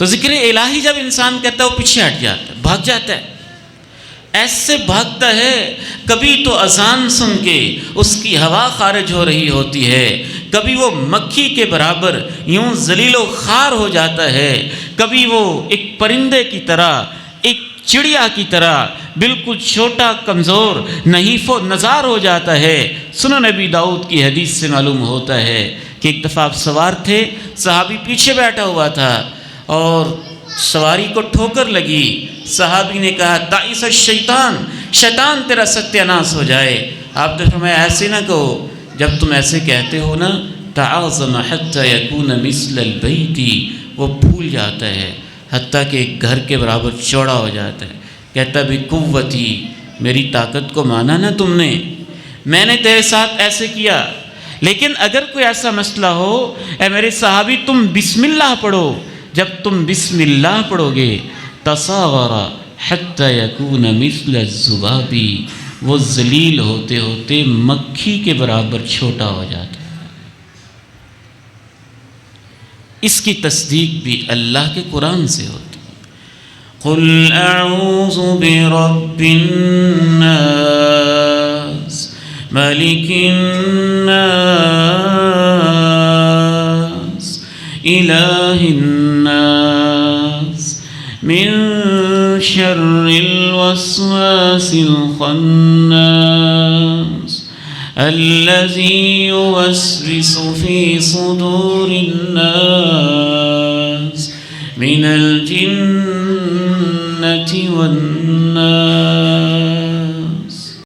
तो जिक्र इलाही जब इंसान करता है वो पीछे हट जाता है, भाग जाता है। ऐसे भागता है, कभी तो अजान सुन के उसकी हवा खारिज हो रही होती है, कभी वो मक्खी के बराबर यूं जलीलो खार हो जाता है, कभी वो एक परिंदे की तरह, एक चिड़िया की तरह बिल्कुल छोटा, कमज़ोर, नहीफ़ो नज़ार हो जाता है। सुनन नबी दाऊद की हदीस से मालूम होता है कि एक दफ़ा आप सवार थे, सहाबी पीछे बैठा हुआ था और सवारी को ठोकर लगी। सहाबी ने कहा ताइस शैतान, शैतान तेरा सत्यानाश हो जाए। आपने फरमाया ऐसे ना कहो, जब तुम ऐसे कहते हो ना ताज़म हत्ता यकून मिस्लल बैती, वो फूल जाता है हत्ता कि घर के बराबर चौड़ा हो जाता है। कहता भी कुव्वती, मेरी ताकत को माना ना तुमने, मैंने तेरे साथ ऐसे किया। लेकिन अगर कोई ऐसा मसला हो, ए मेरे सहाबी तुम बिस्मिल्लाह पढ़ो, जब तुम बिस्मिल्लाह पढ़ोगे तसागरा हत्ता यकून मिस्ल ज़ुबाबी, वो जलील होते होते मक्खी के बराबर छोटा हो जाता है। इसकी तस्दीक भी अल्लाह के कुरान से होती है। कुल अऊज़ु बिरब्बिन नास मलिकिन नास इलाहिन नास मिन शर्रिल वस्वासिल खन्नास अल्लज़ी युवस्विसु फ़ी सुदूरिन नास मिनल जिन्नति वन